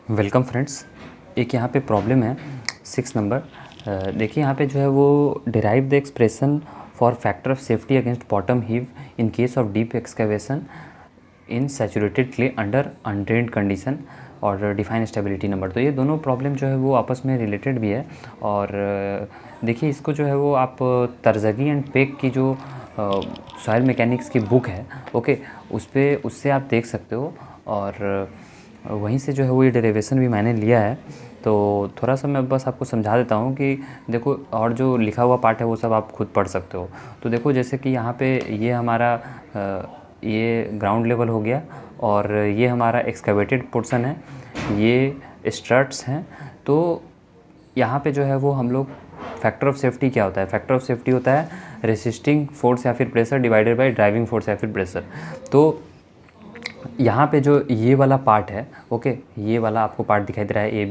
Welcome friends. एक यहाँ पे प्रॉब्लम है 6 नंबर। देखिए यहाँ पे जो है वो derive the expression for factor of safety against bottom heave in case of deep excavation in saturated clay under undrained condition और डिफाइन स्टेबिलिटी नंबर। तो ये दोनों प्रॉब्लम जो है वो आपस में रिलेटेड भी है। और देखिए इसको जो है वो आप तरजगी एंड पेक की जो सॉइल मैकेनिक्स की बुक है, ओके, उससे आप देख सकते हो। और वहीं से जो है वो ये डेरिवेशन भी मैंने लिया है। तो थोड़ा सा मैं बस आपको समझा देता हूँ कि देखो, और जो लिखा हुआ पार्ट है वो सब आप खुद पढ़ सकते हो। तो देखो जैसे कि यहाँ पे ये हमारा ये ग्राउंड लेवल हो गया और ये हमारा एक्सकेवेटेड पोर्शन है, ये स्ट्रट्स हैं। तो यहाँ पे जो है वो हम लोग फैक्टर ऑफ सेफ्टी क्या होता है? फैक्टर ऑफ सेफ्टी होता है रेसिस्टिंग फोर्स या फिर pressure divided by driving force या फिर प्रेशर। तो यहाँ पे जो ये वाला पार्ट है, ओके, ये वाला आपको पार्ट दिखाई दे रहा है ए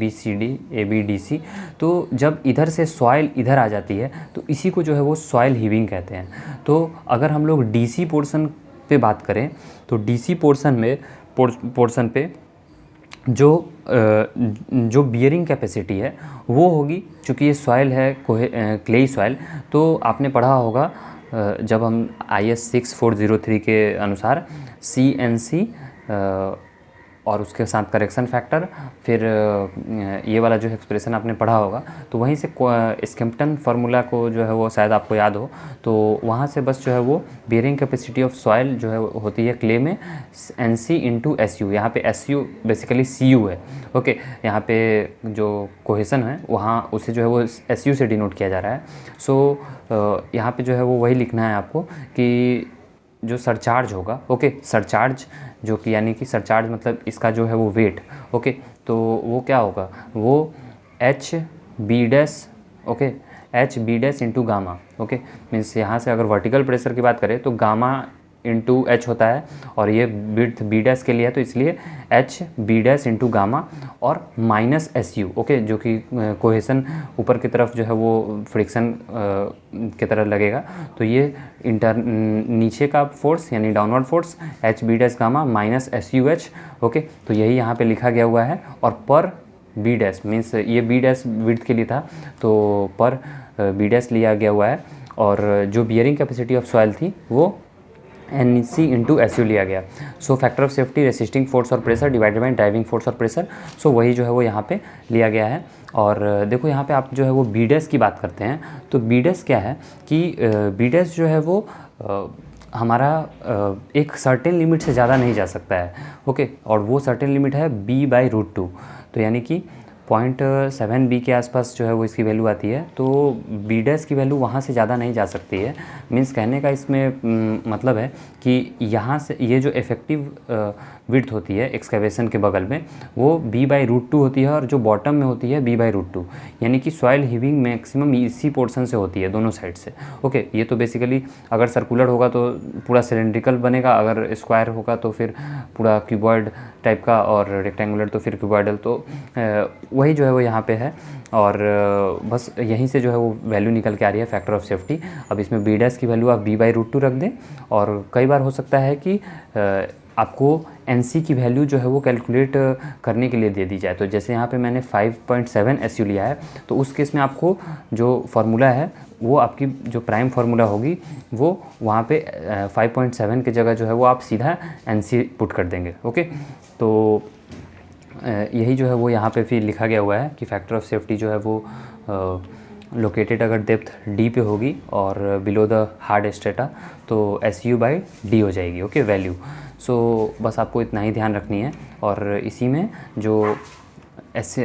बी डी सी। तो जब इधर से सॉइल इधर आ जाती है तो इसी को जो है वो सॉइल हीविंग कहते हैं। तो अगर हम लोग डीसी पोर्शन पे बात करें तो डीसी पोर्शन पे जो बियरिंग कैपेसिटी है वो होगी, चूँकि ये सॉइल है क्लेई सॉइल। तो आपने पढ़ा होगा जब हम IS 6403 के अनुसार CNC और उसके साथ करेक्शन फैक्टर, फिर ये वाला जो एक्सप्रेशन आपने पढ़ा होगा, तो वहीं से स्किम्पटन फार्मूला को जो है वो शायद आपको याद हो। तो वहाँ से बस जो है वो बियरिंग कैपेसिटी ऑफ सॉइल जो है होती है क्ले में NC इंटू SU। यहाँ पे SU बेसिकली CU है, ओके। यहाँ पे जो कोहेसन है वहाँ उसे जो है वो SU से डिनोट किया जा रहा है। सो यहाँ पे जो है वो वही लिखना है आपको कि जो सरचार्ज होगा, ओके, सरचार्ज जो कि यानी कि सरचार्ज मतलब इसका जो है वो वेट, ओके, तो वो क्या होगा, वो HB', okay, HB' into gamma, okay. Means यहाँ से अगर वर्टिकल प्रेशर की बात करें तो गामा इंटू H होता है, और ये विड्थ B' के लिए है तो इसलिए HB' इंटू गामा और माइनस SU, ओके, जो कि कोहेसन ऊपर की तरफ जो है वो फ्रिक्शन की तरह लगेगा। तो ये नीचे का फोर्स यानी downward force HB' gamma minus SUH, okay. तो यही यहाँ पे लिखा गया हुआ है। और पर B' मीन्स ये B' विड्थ के लिए था तो पर B' लिया गया हुआ है। और जो बियरिंग कैपेसिटी ऑफ सॉइल थी वो NC इंटू SU लिया गया। So factor of safety resisting force और pressure divided by driving force और प्रेशर। सो वही जो है वो यहाँ पे लिया गया है। और देखो यहाँ पे आप जो है वो B' की बात करते हैं तो B' क्या है कि B' जो है वो हमारा एक सर्टेन लिमिट से ज़्यादा नहीं जा सकता है, ओके। और वो सर्टेन लिमिट है B/√2। तो यानी कि 0.7B के आसपास जो है वो इसकी वैल्यू आती है। तो B' की वैल्यू वहाँ से ज़्यादा नहीं जा सकती है। मीन्स कहने का इसमें मतलब है कि यहाँ से ये जो इफ़ेक्टिव विड्थ होती है एक्सकेवेशन के बगल में वो B/√2 होती है, और जो बॉटम में होती है B/√2। यानी कि सॉइल हीविंग मैक्सिमम इसी पोर्शन से होती है, दोनों साइड से, ओके। ये तो बेसिकली अगर सर्कुलर होगा तो पूरा सिलेंड्रिकल बनेगा, अगर स्क्वायर होगा तो फिर पूरा क्यूबॉइड टाइप का, और रेक्टेंगुलर तो फिर क्यूबॉइडल। तो वही जो है वो यहाँ पे है। और बस यहीं से जो है वो वैल्यू निकल के आ रही है फैक्टर ऑफ सेफ्टी। अब इसमें B' की वैल्यू आप B/√2 रख दें, और कई बार हो सकता है कि आपको NC की वैल्यू जो है वो कैलकुलेट करने के लिए दे दी जाए। तो जैसे यहाँ पे मैंने 5.7 SU लिया है, तो उस केस में आपको जो फार्मूला है वो आपकी जो प्राइम फार्मूला होगी वो वहाँ पे 5.7 की जगह जो है वो आप सीधा NC पुट कर देंगे, ओके। तो यही जो है वो यहाँ पे फिर लिखा गया हुआ है कि फैक्टर ऑफ सेफ्टी जो है वो लोकेटेड अगर डेप्थ D पे होगी और बिलो द हार्ड स्ट्रेटा तो SU/D हो जाएगी, ओके, वैल्यू। सो बस आपको इतना ही ध्यान रखनी है। और इसी में जो F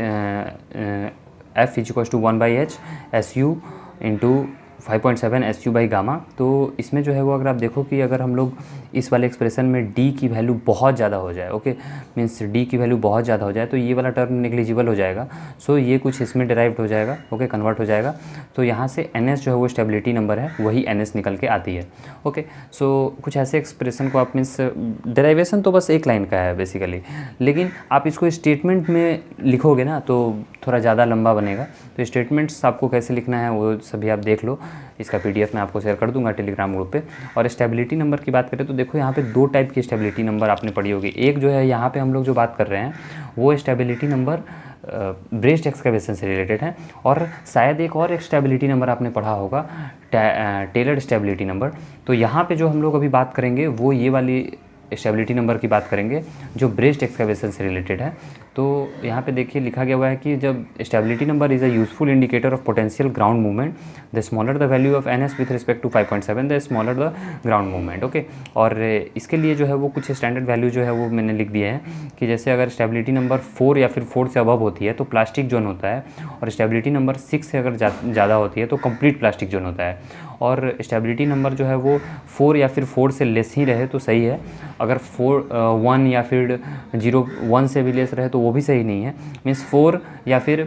= 1/H SU इंटू 5.7 SU/गामा। तो इसमें जो है वो अगर आप देखो कि अगर हम लोग इस वाले एक्सप्रेशन में D की वैल्यू बहुत ज़्यादा हो जाए, ओके, मीन्स D की वैल्यू बहुत ज़्यादा हो जाए तो ये वाला टर्म नेग्लिजिबल हो जाएगा। सो ये कुछ इसमें डिराइव्ड हो जाएगा, ओके, कन्वर्ट हो जाएगा। तो यहाँ से NS जो है वो स्टेबिलिटी नंबर है, वही NS निकल के आती है, ओके। सो कुछ ऐसे एक्सप्रेशन को आप मीन्स डेराइवेशन तो बस एक लाइन का है बेसिकली, लेकिन आप इसको स्टेटमेंट में लिखोगे ना तो थोड़ा ज़्यादा लंबा बनेगा। तो स्टेटमेंट्स आपको कैसे लिखना है वो सभी आप देख लो। इसका PDF मैं आपको शेयर कर दूंगा टेलीग्राम ग्रुप पे। और स्टेबिलिटी नंबर की बात करें तो देखो यहाँ पे 2 टाइप की स्टेबिलिटी नंबर आपने पढ़ी होगी। एक जो है यहाँ पे हम लोग जो बात कर रहे हैं वो स्टेबिलिटी नंबर ब्रेस्ट एक्सकैवेशन से रिलेटेड है, और शायद एक और स्टेबिलिटी नंबर आपने पढ़ा होगा टेलर स्टेबिलिटी नंबर। तो यहाँ पे जो हम लोग अभी बात करेंगे वो ये वाली स्टेबिलिटी नंबर की बात करेंगे जो ब्रेस्ट एक्सकैवेशन से रिलेटेड है। तो यहाँ पे देखिए लिखा गया हुआ है कि जब stability number is a useful indicator of potential ground movement, the smaller the value of NS with respect to 5.7 the smaller the ground movement. Okay, और इसके लिए जो है वो कुछ स्टैंडर्ड वैल्यू जो है वो मैंने लिख दिया है कि जैसे अगर स्टेबिलिटी नंबर 4 या फिर 4 से अबव होती है तो प्लास्टिक जोन होता है, और स्टेबिलिटी नंबर 6 से अगर ज़्यादा होती है तो कंप्लीट प्लास्टिक जोन होता है। और स्टेबिलिटी नंबर जो है वो 4 या फिर 4 से लेस ही रहे तो सही है, अगर 1 या फिर 0.1 से भी लेस रहे तो वो भी सही नहीं है। मीन्स 4 या फिर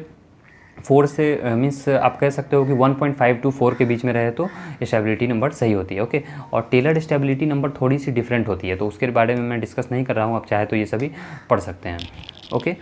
4 से मीन्स आप कह सकते हो कि 1.5 to 4 के बीच में रहे तो स्टेबिलिटी नंबर सही होती है। ओके, और टेलर्ड स्टेबिलिटी नंबर थोड़ी सी डिफरेंट होती है, तो उसके बारे में मैं डिस्कस नहीं कर रहा हूँ, आप चाहे तो ये सभी पढ़ सकते हैं। ओके,